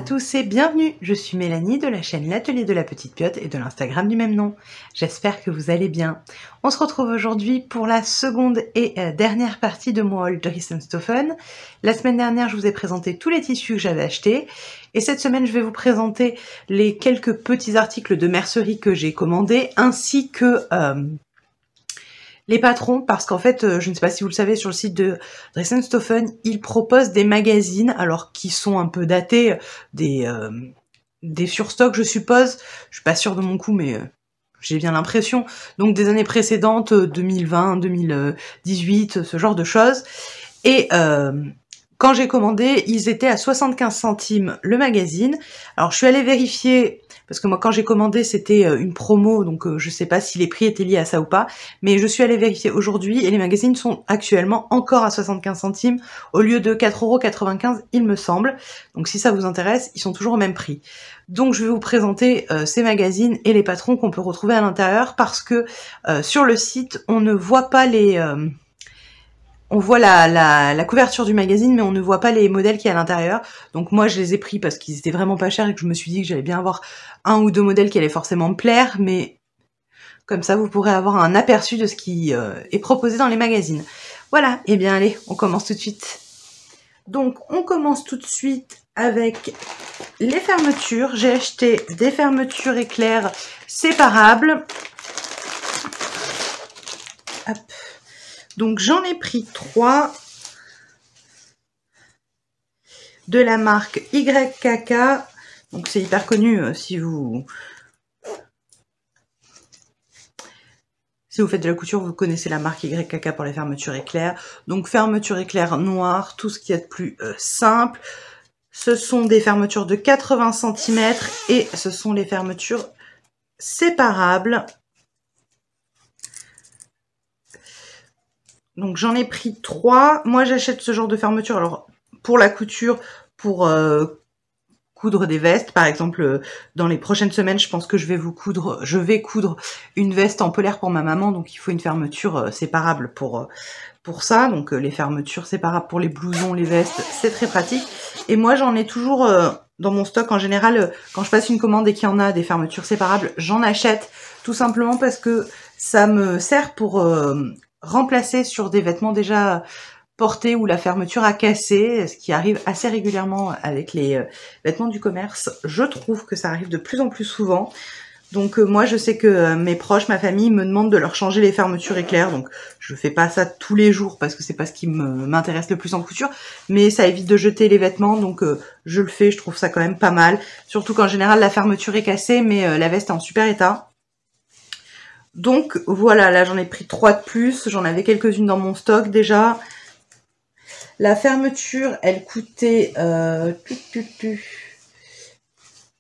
tous et bienvenue, je suis Mélanie de la chaîne L'Atelier de la Petite Piote et de l'Instagram du même nom. J'espère que vous allez bien. On se retrouve aujourd'hui pour la seconde et dernière partie de mon haul Dries & Stoffen. La semaine dernière, je vous ai présenté tous les tissus que j'avais achetés et cette semaine, je vais vous présenter les quelques petits articles de mercerie que j'ai commandés ainsi que les patrons, parce qu'en fait, je ne sais pas si vous le savez, sur le site de Dries & Stoffen, ils proposent des magazines, alors qui sont un peu datés, des surstocks, je suppose. Je suis pas sûre de mon coup, mais j'ai bien l'impression. Donc des années précédentes, 2020, 2018, ce genre de choses. Et quand j'ai commandé, ils étaient à 75 centimes le magazine. Alors je suis allée vérifier, parce que moi quand j'ai commandé c'était une promo, donc je sais pas si les prix étaient liés à ça ou pas, mais je suis allée vérifier aujourd'hui et les magazines sont actuellement encore à 75 centimes au lieu de 4,95 € il me semble. Donc si ça vous intéresse, ils sont toujours au même prix. Donc je vais vous présenter ces magazines et les patrons qu'on peut retrouver à l'intérieur, parce que sur le site on ne voit pas les... on voit la couverture du magazine, mais on ne voit pas les modèles qu'il y a à l'intérieur. Donc moi, je les ai pris parce qu'ils étaient vraiment pas chers et que je me suis dit que j'allais bien avoir un ou deux modèles qui allaient forcément me plaire. Mais comme ça, vous pourrez avoir un aperçu de ce qui est proposé dans les magazines. Voilà, et bien allez, on commence tout de suite. Donc on commence tout de suite avec les fermetures. J'ai acheté des fermetures éclairs séparables. Hop. Donc j'en ai pris 3 de la marque YKK. Donc c'est hyper connu si vous faites de la couture, vous connaissez la marque YKK pour les fermetures éclairs. Donc fermeture éclair noire, tout ce qu'il y a de plus simple. Ce sont des fermetures de 80 cm et ce sont les fermetures séparables. Donc j'en ai pris 3. Moi j'achète ce genre de fermeture alors pour la couture, pour coudre des vestes. Par exemple, dans les prochaines semaines, je pense que je vais coudre une veste en polaire pour ma maman. Donc il faut une fermeture séparable pour ça. Donc les fermetures séparables pour les blousons, les vestes, c'est très pratique. Et moi j'en ai toujours dans mon stock en général. Quand je passe une commande et qu'il y en a des fermetures séparables, j'en achète tout simplement parce que ça me sert pour remplacer sur des vêtements déjà portés où la fermeture a cassé, ce qui arrive assez régulièrement avec les vêtements du commerce. Je trouve que ça arrive de plus en plus souvent. Donc moi je sais que mes proches, ma famille me demandent de leur changer les fermetures éclairs. Donc je fais pas ça tous les jours parce que c'est pas ce qui m'intéresse le plus en couture, mais ça évite de jeter les vêtements, donc je le fais, je trouve ça quand même pas mal. Surtout qu'en général la fermeture est cassée, mais la veste est en super état. Donc voilà, là j'en ai pris 3 de plus, j'en avais quelques-unes dans mon stock déjà. La fermeture, elle coûtait...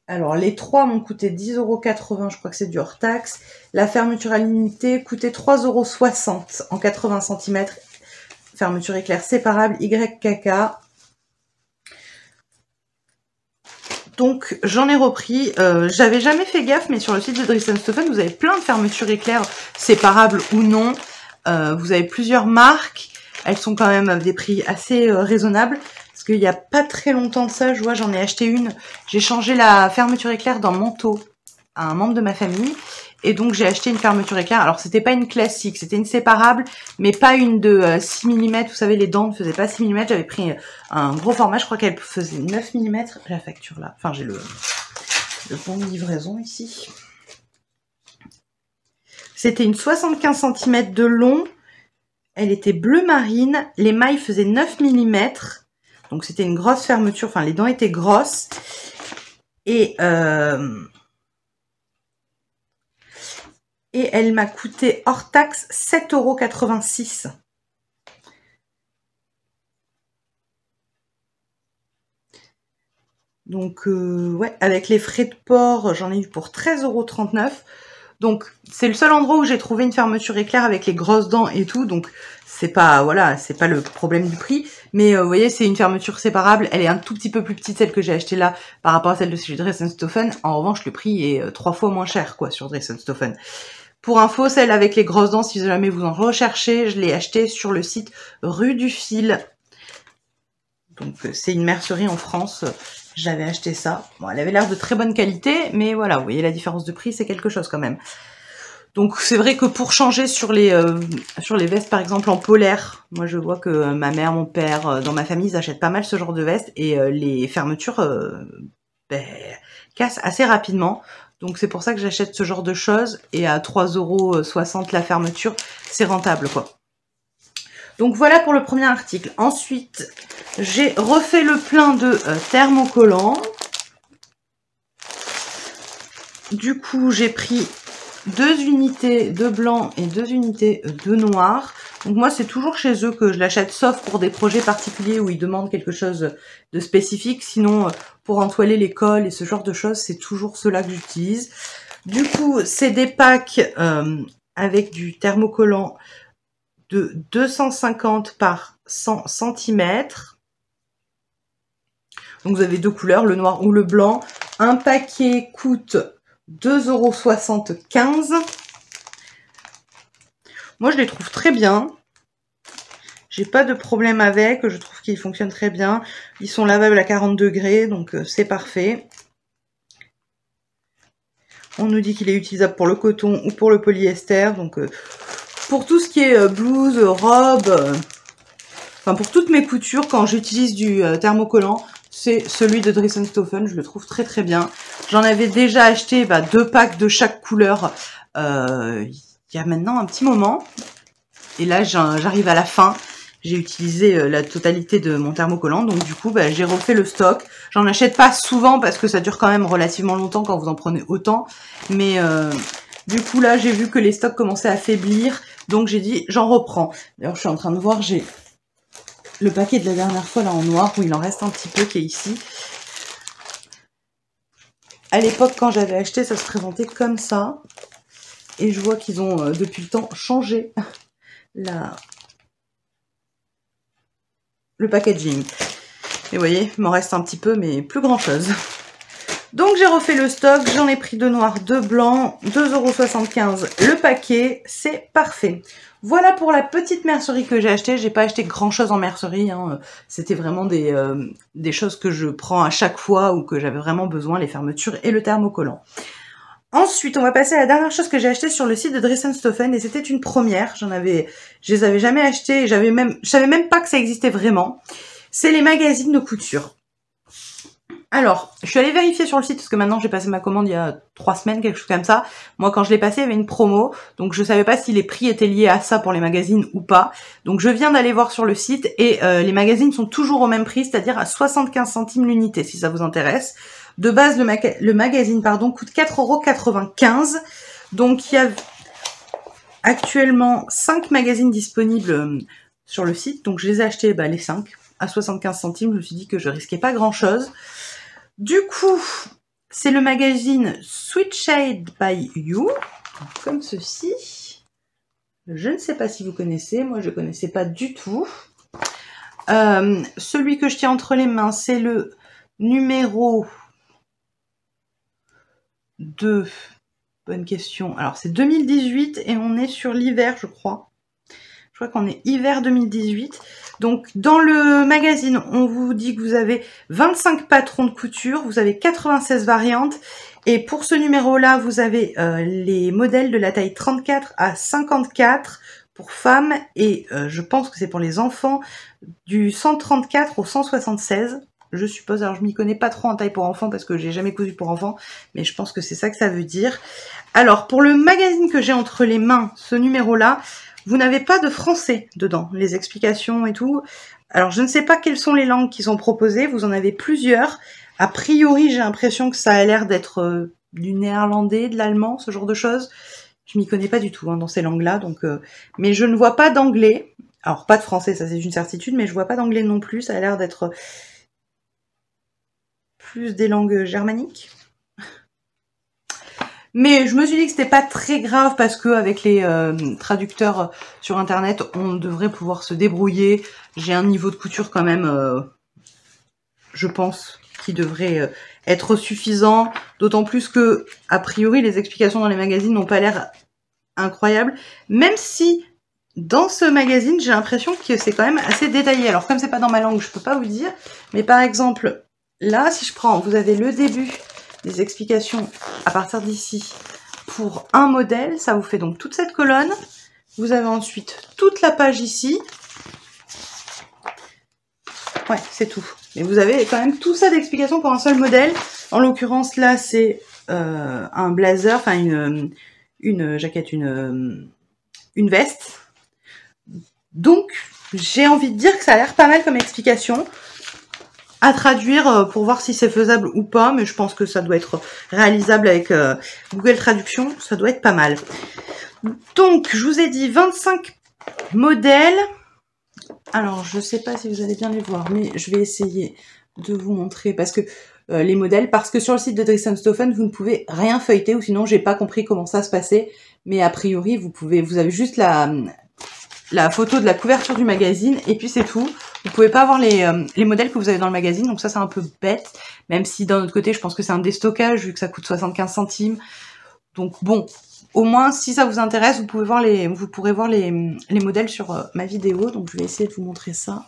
Alors les 3 m'ont coûté 10,80 €, je crois que c'est du hors taxe. La fermeture à l'unité coûtait 3,60 € en 80 cm. Fermeture éclair séparable YKK. Donc j'en ai repris, j'avais jamais fait gaffe, mais sur le site de Dries & Stoffen, vous avez plein de fermetures éclairs séparables ou non. Vous avez plusieurs marques, elles sont quand même à des prix assez raisonnables. Parce qu'il n'y a pas très longtemps de ça, je vois, j'en ai acheté une. J'ai changé la fermeture éclair d'un manteau à un membre de ma famille. Et donc j'ai acheté une fermeture éclair. Alors c'était pas une classique, c'était une séparable, mais pas une de 6 mm. Vous savez, les dents ne faisaient pas 6 mm. J'avais pris un gros format, je crois qu'elle faisait 9 mm. J'ai la facture là. Enfin, j'ai le bon de livraison ici. C'était une 75 cm de long. Elle était bleu marine. Les mailles faisaient 9 mm. Donc c'était une grosse fermeture. Enfin, les dents étaient grosses. Et elle m'a coûté hors taxe 7,86 €. Donc ouais, avec les frais de port, j'en ai eu pour 13,39 €. Donc c'est le seul endroit où j'ai trouvé une fermeture éclair avec les grosses dents et tout. Donc c'est pas, voilà, c'est pas le problème du prix. Mais vous voyez, c'est une fermeture séparable. Elle est un tout petit peu plus petite, celle que j'ai achetée là, par rapport à celle de chez Dries & Stoffen. En revanche, le prix est 3 fois moins cher, quoi, sur Dries & Stoffen. Pour info, celle avec les grosses dents, si jamais vous en recherchez, je l'ai achetée sur le site Rue du Fil. Donc c'est une mercerie en France, j'avais acheté ça. Bon, elle avait l'air de très bonne qualité, mais voilà, vous voyez la différence de prix, c'est quelque chose quand même. Donc c'est vrai que pour changer sur les vestes par exemple en polaire, moi je vois que ma mère, mon père, dans ma famille ils achètent pas mal ce genre de vestes et les fermetures cassent assez rapidement. Donc c'est pour ça que j'achète ce genre de choses et à 3,60 € la fermeture, c'est rentable quoi. Donc voilà pour le premier article. Ensuite, j'ai refait le plein de thermocollants. Du coup, j'ai pris 2 unités de blanc et 2 unités de noir. Donc moi, c'est toujours chez eux que je l'achète, sauf pour des projets particuliers où ils demandent quelque chose de spécifique. Sinon, pour entoiler les cols et ce genre de choses, c'est toujours ceux-là que j'utilise. Du coup, c'est des packs avec du thermocollant de 250 par 100 cm. Donc vous avez 2 couleurs, le noir ou le blanc. Un paquet coûte 2,75 €. Moi, je les trouve très bien. J'ai pas de problème avec. Je trouve qu'ils fonctionnent très bien. Ils sont lavables à 40 degrés, donc c'est parfait. On nous dit qu'il est utilisable pour le coton ou pour le polyester. Donc pour tout ce qui est blouse, robe, enfin pour toutes mes coutures, quand j'utilise du thermocollant, c'est celui de Dress & Stophen, je le trouve très très bien. J'en avais déjà acheté 2 packs de chaque couleur il y a maintenant un petit moment. Et là, j'arrive à la fin. J'ai utilisé la totalité de mon thermocollant. Donc du coup, j'ai refait le stock. J'en achète pas souvent parce que ça dure quand même relativement longtemps quand vous en prenez autant. Mais du coup, là, j'ai vu que les stocks commençaient à faiblir. Donc j'ai dit, j'en reprends. D'ailleurs, je suis en train de voir, j'ai le paquet de la dernière fois là en noir où il en reste un petit peu qui est ici. À l'époque, quand j'avais acheté, ça se présentait comme ça. Et je vois qu'ils ont depuis le temps changé le packaging. Et vous voyez, il m'en reste un petit peu, mais plus grand chose. Donc j'ai refait le stock, j'en ai pris 2 noirs, 2 blancs, 2,75 € le paquet, c'est parfait. Voilà pour la petite mercerie que j'ai achetée. J'ai pas acheté grand chose en mercerie, hein. C'était vraiment des choses que je prends à chaque fois ou que j'avais vraiment besoin, les fermetures et le thermocollant. Ensuite, on va passer à la dernière chose que j'ai achetée sur le site de Dress & Stophen et c'était une première. Je les avais jamais achetées, je savais même pas que ça existait vraiment. C'est les magazines de couture. Alors, je suis allée vérifier sur le site parce que maintenant j'ai passé ma commande il y a 3 semaines, quelque chose comme ça. Moi, quand je l'ai passé, il y avait une promo, donc je savais pas si les prix étaient liés à ça pour les magazines ou pas. Donc je viens d'aller voir sur le site et les magazines sont toujours au même prix, c'est-à-dire à 75 centimes l'unité, si ça vous intéresse. De base, le magazine coûte 4,95 €. Donc il y a actuellement 5 magazines disponibles sur le site, donc je les ai achetés les 5 à 75 centimes. Je me suis dit que je risquais pas grand-chose. Du coup, c'est le magazine Sweet Shade by You, comme ceci. Je ne sais pas si vous connaissez, moi je ne connaissais pas du tout. Celui que je tiens entre les mains, c'est le numéro 2. Bonne question. Alors c'est 2018 et on est sur l'hiver, je crois. Je crois qu'on est hiver 2018. Donc, dans le magazine, on vous dit que vous avez 25 patrons de couture, vous avez 96 variantes. Et pour ce numéro-là, vous avez les modèles de la taille 34 à 54 pour femmes. Et je pense que c'est pour les enfants du 134 au 176. Je suppose, alors je m'y connais pas trop en taille pour enfants parce que j'ai jamais cousu pour enfants. Mais je pense que c'est ça que ça veut dire. Alors, pour le magazine que j'ai entre les mains, ce numéro-là, vous n'avez pas de français dedans, les explications et tout. Alors, je ne sais pas quelles sont les langues qui sont proposées. Vous en avez plusieurs. A priori, j'ai l'impression que ça a l'air d'être du néerlandais, de l'allemand, ce genre de choses. Je m'y connais pas du tout dans ces langues-là. Mais je ne vois pas d'anglais. Alors, pas de français, ça c'est une certitude, mais je vois pas d'anglais non plus. Ça a l'air d'être plus des langues germaniques. Mais je me suis dit que c'était pas très grave parce que avec les traducteurs sur internet, on devrait pouvoir se débrouiller. J'ai un niveau de couture quand même, je pense, qui devrait être suffisant. D'autant plus que, a priori, les explications dans les magazines n'ont pas l'air incroyables. Même si dans ce magazine, j'ai l'impression que c'est quand même assez détaillé. Alors comme c'est pas dans ma langue, je peux pas vous dire. Mais par exemple, là, si je prends, vous avez le début des explications à partir d'ici pour un modèle. Ça vous fait donc toute cette colonne. Vous avez ensuite toute la page ici. Ouais, c'est tout. Mais vous avez quand même tout ça d'explications pour un seul modèle. En l'occurrence, là, c'est un blazer, enfin une jaquette, une veste. Donc, j'ai envie de dire que ça a l'air pas mal comme explication. À traduire pour voir si c'est faisable ou pas, mais je pense que ça doit être réalisable avec Google Traduction. Ça doit être pas mal. Donc, je vous ai dit 25 modèles. Alors, je ne sais pas si vous allez bien les voir, mais je vais essayer de vous montrer parce que les modèles, parce que sur le site de Dries & Stoffen, vous ne pouvez rien feuilleter, ou sinon j'ai pas compris comment ça se passait. Mais a priori, vous avez juste la photo de la couverture du magazine et puis c'est tout. Vous pouvez pas avoir les modèles que vous avez dans le magazine, donc ça c'est un peu bête. Même si d'un autre côté, je pense que c'est un déstockage vu que ça coûte 75 centimes. Donc bon. Au moins, si ça vous intéresse, vous pourrez voir les modèles sur ma vidéo. Donc, je vais essayer de vous montrer ça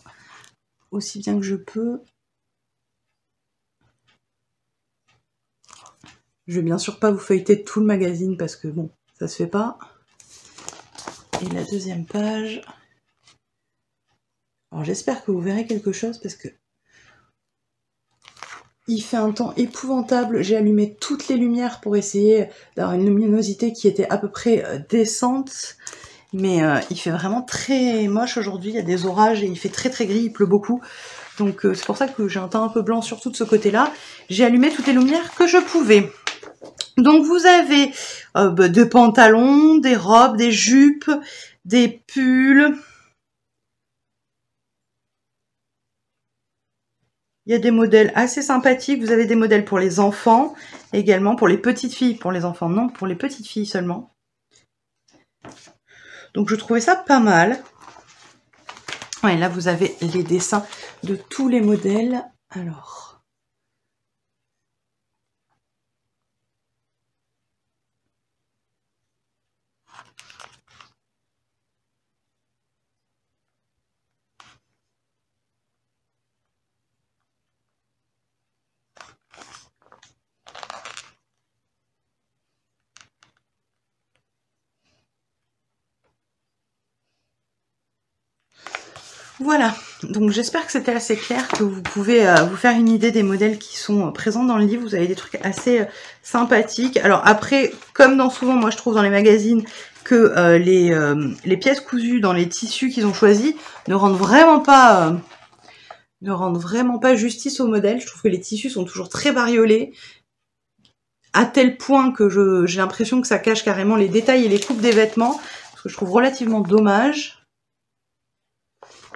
aussi bien que je peux. Je vais bien sûr pas vous feuilleter tout le magazine parce que bon, ça se fait pas. Et la deuxième page. Alors, j'espère que vous verrez quelque chose parce que il fait un temps épouvantable. J'ai allumé toutes les lumières pour essayer d'avoir une luminosité qui était à peu près décente. Mais il fait vraiment très moche aujourd'hui. Il y a des orages et il fait très gris, il pleut beaucoup. Donc c'est pour ça que j'ai un teint un peu blanc surtout de ce côté-là. J'ai allumé toutes les lumières que je pouvais. Donc vous avez des pantalons, des robes, des jupes, des pulls. Il y a des modèles assez sympathiques. Vous avez des modèles pour les enfants, également pour les petites filles. Pour les enfants, non, pour les petites filles seulement. Donc je trouvais ça pas mal. Ouais, là vous avez les dessins de tous les modèles. Alors... Voilà, donc j'espère que c'était assez clair, que vous pouvez vous faire une idée des modèles qui sont présents dans le livre. Vous avez des trucs assez sympathiques. Alors après, comme dans souvent, moi je trouve dans les magazines que les pièces cousues dans les tissus qu'ils ont choisis ne rendent vraiment pas justice au modèle. Je trouve que les tissus sont toujours très bariolés, à tel point que j'ai l'impression que ça cache carrément les détails et les coupes des vêtements, ce que je trouve relativement dommage.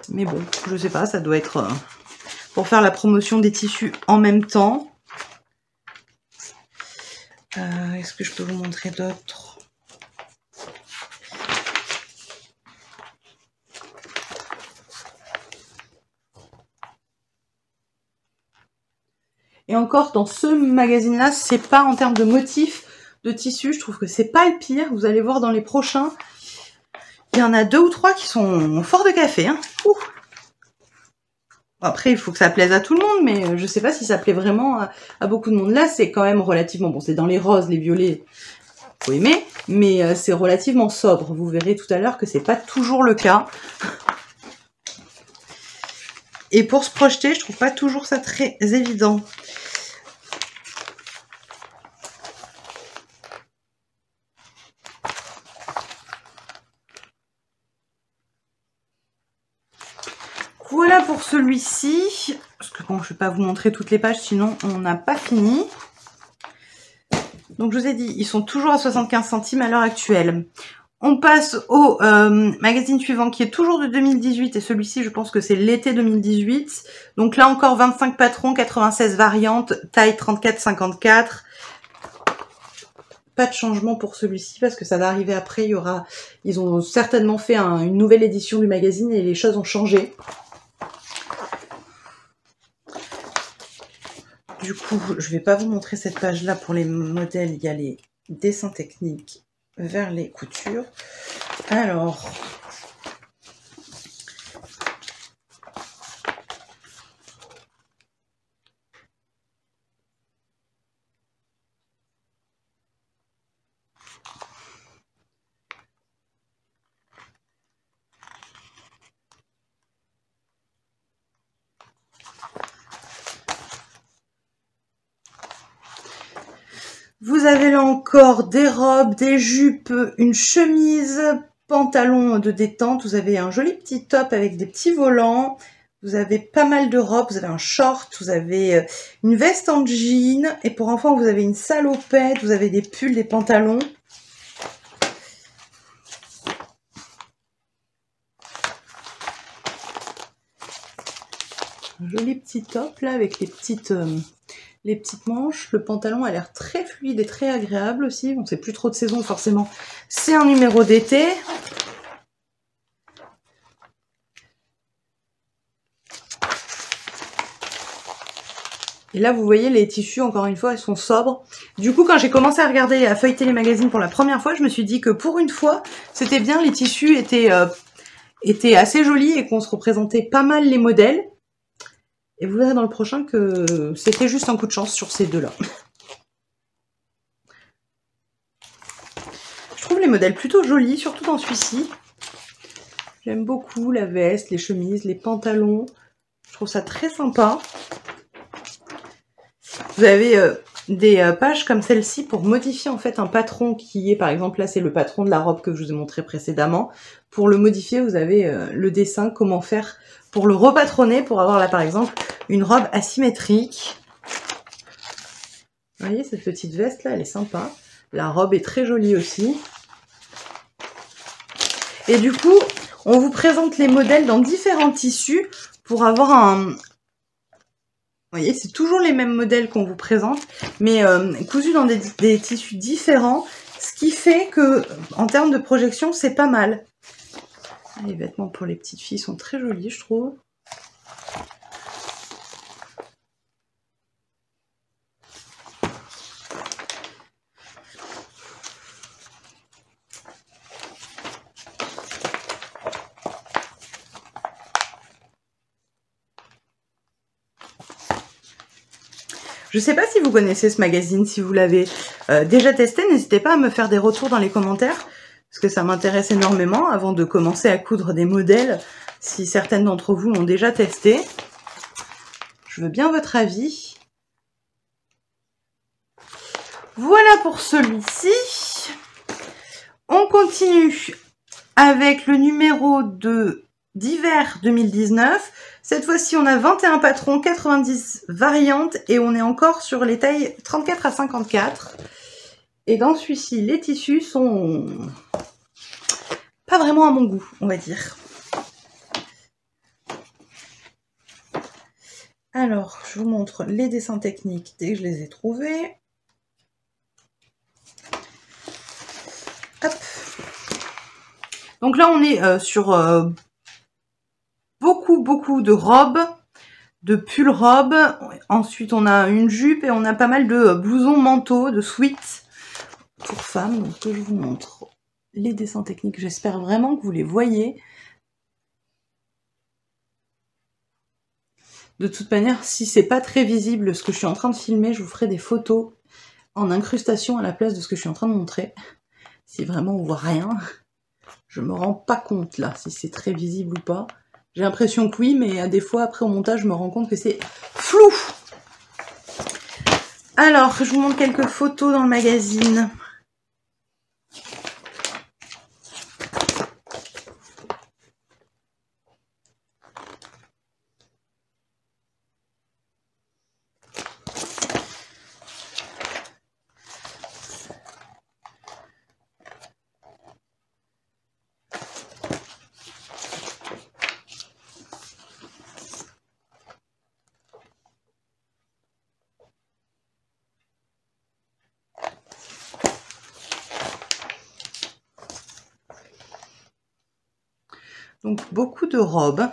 Mais bon, je sais pas, ça doit être pour faire la promotion des tissus en même temps. Est-ce que je peux vous montrer d'autres? Et encore, dans ce magazine-là, c'est pas en termes de motifs de tissu, je trouve que c'est pas le pire. Vous allez voir dans les prochains. Il y en a 2 ou 3 qui sont forts de café. Hein. Après, il faut que ça plaise à tout le monde, mais je sais pas si ça plaît vraiment à beaucoup de monde. Là, c'est quand même relativement... Bon, c'est dans les roses, les violets, faut aimer, mais c'est relativement sobre. Vous verrez tout à l'heure que c'est pas toujours le cas. Et pour se projeter, je trouve pas toujours ça très évident. Voilà pour celui-ci. Parce que bon, je ne vais pas vous montrer toutes les pages, sinon on n'a pas fini. Donc je vous ai dit, ils sont toujours à 75 centimes à l'heure actuelle. On passe au magazine suivant qui est toujours de 2018 et celui-ci je pense que c'est l'été 2018. Donc là encore 25 patrons, 96 variantes, taille 34-54. Pas de changement pour celui-ci parce que ça va arriver après. Ils ont certainement fait une nouvelle édition du magazine et les choses ont changé. Du coup, je vais pas vous montrer cette page-là pour les modèles. Il y a les dessins techniques vers les coutures. Alors, Vous avez là encore des robes, des jupes, une chemise, pantalon de détente. Vous avez un joli petit top avec des petits volants. Vous avez pas mal de robes. Vous avez un short, vous avez une veste en jean. Et pour enfants, vous avez une salopette. Vous avez des pulls, des pantalons. Un joli petit top là avec les petites manches. Le pantalon a l'air très fluide et très agréable aussi. Bon, c'est plus trop de saison forcément. C'est un numéro d'été. Et là, vous voyez, les tissus, encore une fois, ils sont sobres. Du coup, quand j'ai commencé à regarder et à feuilleter les magazines pour la première fois, je me suis dit que pour une fois, c'était bien, les tissus étaient assez jolis et qu'on se représentait pas mal les modèles. Et vous verrez dans le prochain que c'était juste un coup de chance sur ces deux-là. Je trouve les modèles plutôt jolis, surtout dans celui-ci. J'aime beaucoup la veste, les chemises, les pantalons. Je trouve ça très sympa. Vous avez des pages comme celle-ci pour modifier en fait un patron qui est, par exemple, là c'est le patron de la robe que je vous ai montré précédemment. Pour le modifier, vous avez le dessin, comment faire pour le repatronner, pour avoir là par exemple une robe asymétrique. Vous voyez cette petite veste là, elle est sympa. La robe est très jolie aussi. Et du coup, on vous présente les modèles dans différents tissus pour avoir un... Vous voyez, c'est toujours les mêmes modèles qu'on vous présente, mais cousus dans des tissus différents, ce qui fait que, en termes de projection, c'est pas mal. Les vêtements pour les petites filles sont très jolis, je trouve. Je sais pas si vous connaissez ce magazine, si vous l'avez déjà testé, n'hésitez pas à me faire des retours dans les commentaires, parce que ça m'intéresse énormément avant de commencer à coudre des modèles, si certaines d'entre vous l'ont déjà testé. Je veux bien votre avis. Voilà pour celui-ci. On continue avec le numéro d'hiver 2019. Cette fois-ci, on a 21 patrons, 90 variantes et on est encore sur les tailles 34 à 54. Et dans celui-ci, les tissus sont pas vraiment à mon goût, on va dire. Alors, je vous montre les dessins techniques dès que je les ai trouvés. Hop. Donc là, on est sur beaucoup de robes, de pull robes. Ensuite, on a une jupe et on a pas mal de blousons manteaux, de sweats pour femmes. Donc, je vous montre les dessins techniques. J'espère vraiment que vous les voyez. De toute manière, si c'est pas très visible ce que je suis en train de filmer, je vous ferai des photos en incrustation à la place de ce que je suis en train de montrer. Si vraiment on voit rien, je me rends pas compte là, si c'est très visible ou pas. J'ai l'impression que oui, mais des fois, après au montage, je me rends compte que c'est flou. Alors, je vous montre quelques photos dans le magazine. Donc, beaucoup de robes.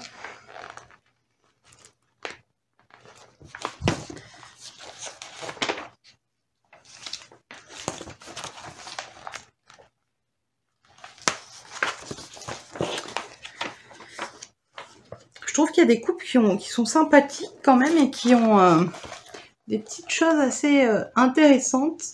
Je trouve qu'il y a des coupes qui sont sympathiques quand même et qui ont des petites choses assez intéressantes.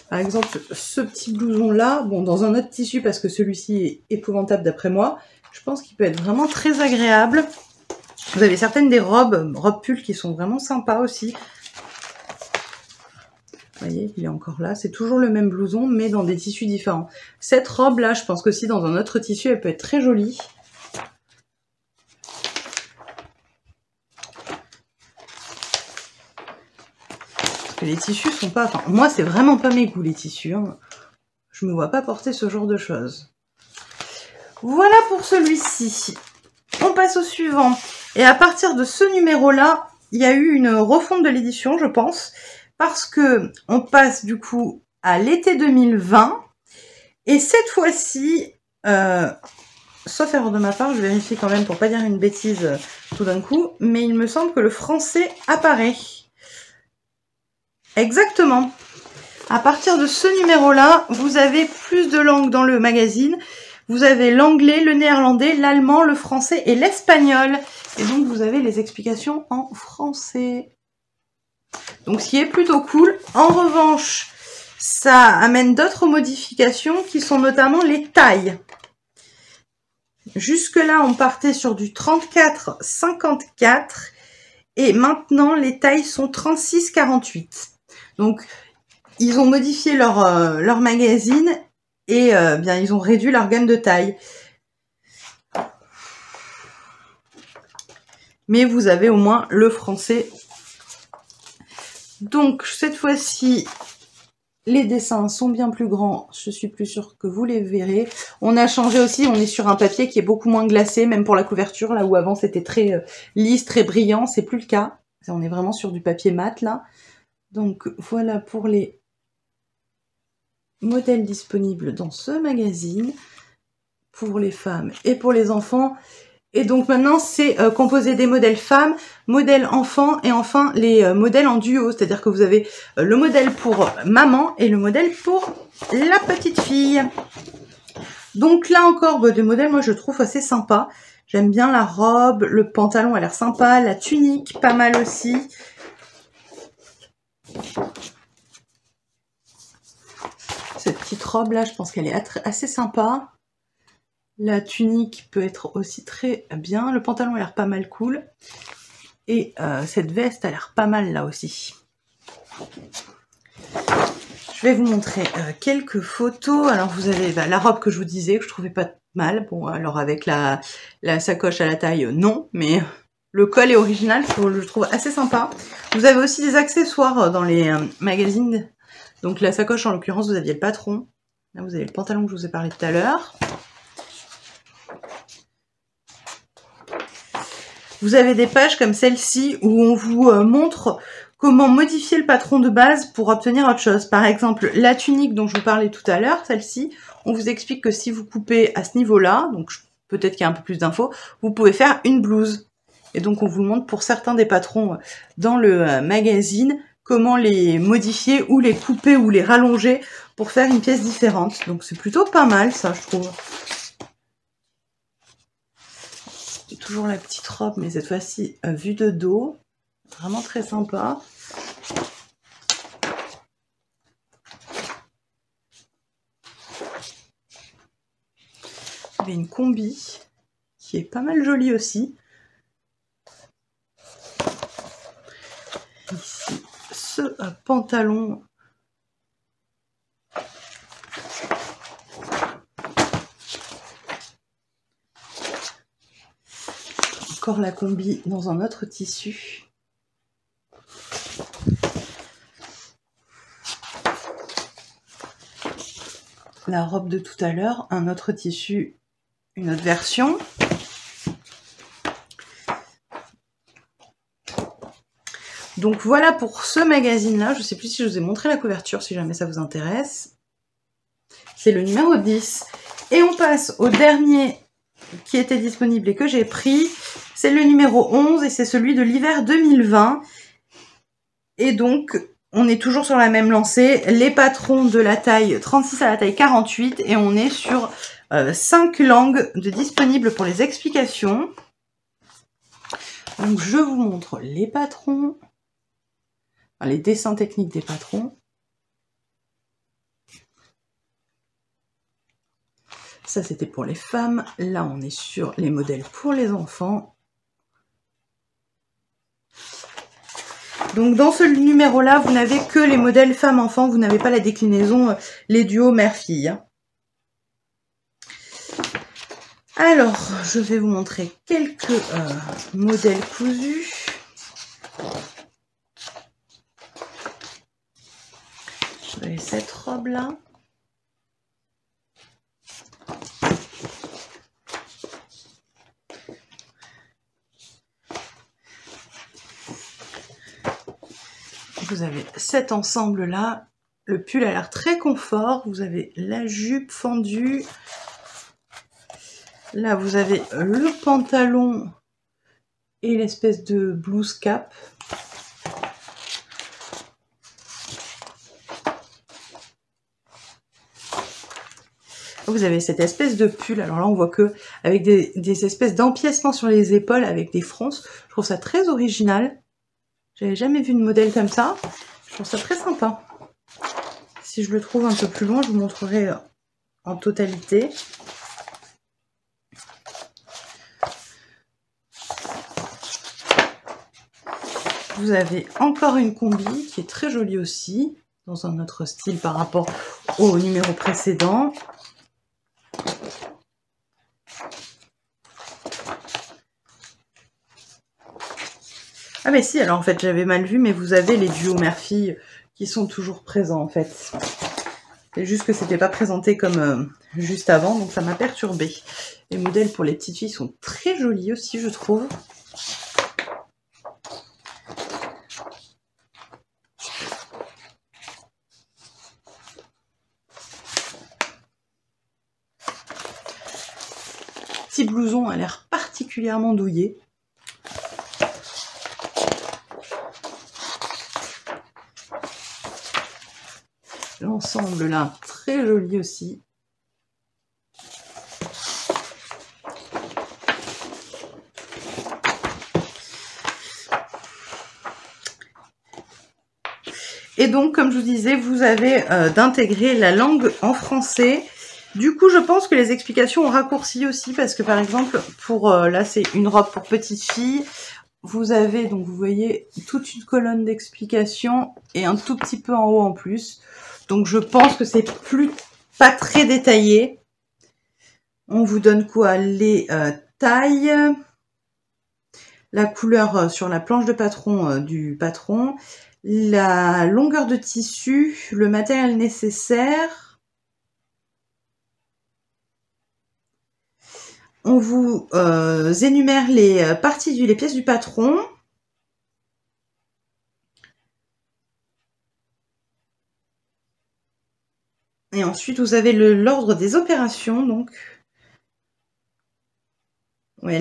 Par exemple, ce petit blouson là, bon, dans un autre tissu parce que celui-ci est épouvantable d'après moi, Je pense qu'il peut être vraiment très agréable. Vous avez certaines des robes pulls qui sont vraiment sympas aussi. Vous voyez, il est encore là. C'est toujours le même blouson, mais dans des tissus différents. Cette robe-là, je pense qu'aussi dans un autre tissu, elle peut être très jolie. Parce que les tissus sont pas... Enfin, moi, c'est vraiment pas mes goûts, les tissus. Hein. Je me vois pas porter ce genre de choses. Voilà pour celui-ci. On passe au suivant. Et à partir de ce numéro-là, il y a eu une refonte de l'édition, je pense. Parce que on passe du coup à l'été 2020. Et cette fois-ci, sauf erreur de ma part, je vérifie quand même pour pas dire une bêtise tout d'un coup, mais il me semble que le français apparaît. Exactement. À partir de ce numéro-là, vous avez plus de langues dans le magazine. Vous avez l'anglais, le néerlandais, l'allemand, le français et l'espagnol. Et donc vous avez les explications en français. Donc ce qui est plutôt cool. En revanche, ça amène d'autres modifications qui sont notamment les tailles. Jusque-là, on partait sur du 34-54 et maintenant les tailles sont 36-48. Donc ils ont modifié leur magazine et bien ils ont réduit leur gamme de taille. Mais vous avez au moins le français. Donc cette fois-ci, les dessins sont bien plus grands. Je suis plus sûre que vous les verrez. On a changé aussi, on est sur un papier qui est beaucoup moins glacé, même pour la couverture, là où avant c'était très lisse, très brillant. C'est plus le cas. On est vraiment sur du papier mat là. Donc voilà pour les modèles disponibles dans ce magazine. Pour les femmes et pour les enfants. Et donc maintenant, c'est composé des modèles femmes, modèles enfants et enfin les modèles en duo. C'est-à-dire que vous avez le modèle pour maman et le modèle pour la petite fille. Donc là encore, des modèles, moi je trouve assez sympa. J'aime bien la robe, le pantalon a l'air sympa, la tunique, pas mal aussi. Cette petite robe là, je pense qu'elle est assez sympa. La tunique peut être aussi très bien. Le pantalon a l'air pas mal cool. Et cette veste a l'air pas mal là aussi. Je vais vous montrer quelques photos. Alors vous avez la robe que je vous disais, que je trouvais pas mal. Bon, alors avec la sacoche à la taille, non. Mais le col est original, je le trouve assez sympa. Vous avez aussi des accessoires dans les magazines. Donc la sacoche, en l'occurrence, vous aviez le patron. Là, vous avez le pantalon que je vous ai parlé tout à l'heure. Vous avez des pages comme celle-ci où on vous montre comment modifier le patron de base pour obtenir autre chose. Par exemple, la tunique dont je vous parlais tout à l'heure, celle-ci, on vous explique que si vous coupez à ce niveau-là, donc peut-être qu'il y a un peu plus d'infos, vous pouvez faire une blouse. Et donc on vous montre pour certains des patrons dans le magazine comment les modifier ou les couper ou les rallonger pour faire une pièce différente. Donc c'est plutôt pas mal ça, je trouve. Toujours la petite robe, mais cette fois-ci vue de dos. Vraiment très sympa. Vous avez une combi qui est pas mal jolie aussi. Ici, ce pantalon. Encore la combi dans un autre tissu. La robe de tout à l'heure, un autre tissu, une autre version. Donc voilà pour ce magazine-là. Je ne sais plus si je vous ai montré la couverture, si jamais ça vous intéresse. C'est le numéro 10. Et on passe au dernier qui était disponible et que j'ai pris. C'est le numéro 11 et c'est celui de l'hiver 2020. Et donc, on est toujours sur la même lancée. Les patrons de la taille 36 à la taille 48 et on est sur 5 langues de disponibles pour les explications. Donc, je vous montre les patrons, enfin, les dessins techniques des patrons. Ça, c'était pour les femmes. Là, on est sur les modèles pour les enfants. Donc, dans ce numéro-là, vous n'avez que les modèles femmes-enfants. Vous n'avez pas la déclinaison, les duos mère-fille. Alors, je vais vous montrer quelques modèles cousus. Vous avez cette robe-là. Vous avez cet ensemble-là. Le pull a l'air très confort. Vous avez la jupe fendue. Là, vous avez le pantalon et l'espèce de blouse cap. Vous avez cette espèce de pull. Alors là, on voit que avec des espèces d'empiècements sur les épaules avec des fronces. Je trouve ça très original. J'avais jamais vu de modèle comme ça. Je trouve ça très sympa. Si je le trouve un peu plus loin, je vous montrerai en totalité. Vous avez encore une combi qui est très jolie aussi, dans un autre style par rapport au numéro précédent. Ah mais si, alors en fait j'avais mal vu, mais vous avez les duos mère-fille qui sont toujours présents en fait. C'est juste que c'était pas présenté comme juste avant, donc ça m'a perturbé. Les modèles pour les petites filles sont très jolis aussi, je trouve. Petit blouson a l'air particulièrement douillet. L'ensemble là, très joli aussi. Et donc, comme je vous disais, vous avez d'intégrer la langue en français. Du coup, je pense que les explications ont raccourci aussi, parce que par exemple, pour là, c'est une robe pour petite fille. Vous avez, donc vous voyez, toute une colonne d'explications et un tout petit peu en haut en plus. Donc je pense que c'est pas très détaillé. On vous donne quoi? Les tailles, la couleur sur la planche de patron du patron, la longueur de tissu, le matériel nécessaire. On vous énumère les parties les pièces du patron. Et ensuite, vous avez l'ordre des opérations, donc. Ouais,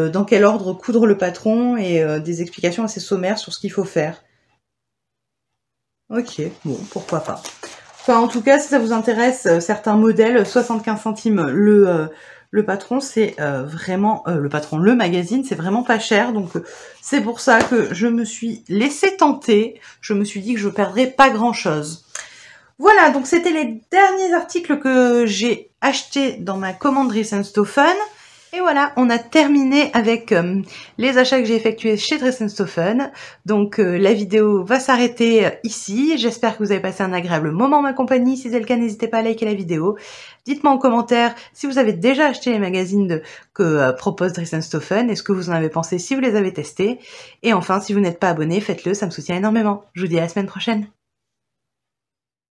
dans quel ordre coudre le patron et des explications assez sommaires sur ce qu'il faut faire. Ok, bon, pourquoi pas. Enfin, en tout cas, si ça vous intéresse, certains modèles, 75 centimes le patron, c'est vraiment... le magazine, c'est vraiment pas cher. Donc, c'est pour ça que je me suis laissée tenter. Je me suis dit que je perdrais pas grand-chose. Voilà, donc c'était les derniers articles que j'ai achetés dans ma commande Dressenstoffen. Et voilà, on a terminé avec les achats que j'ai effectués chez Dressenstoffen. Donc la vidéo va s'arrêter ici. J'espère que vous avez passé un agréable moment en ma compagnie. Si c'est le cas, n'hésitez pas à liker la vidéo. Dites-moi en commentaire si vous avez déjà acheté les magazines que propose Dressenstoffen et ce que vous en avez pensé si vous les avez testés. Et enfin, si vous n'êtes pas abonné, faites-le, ça me soutient énormément. Je vous dis à la semaine prochaine.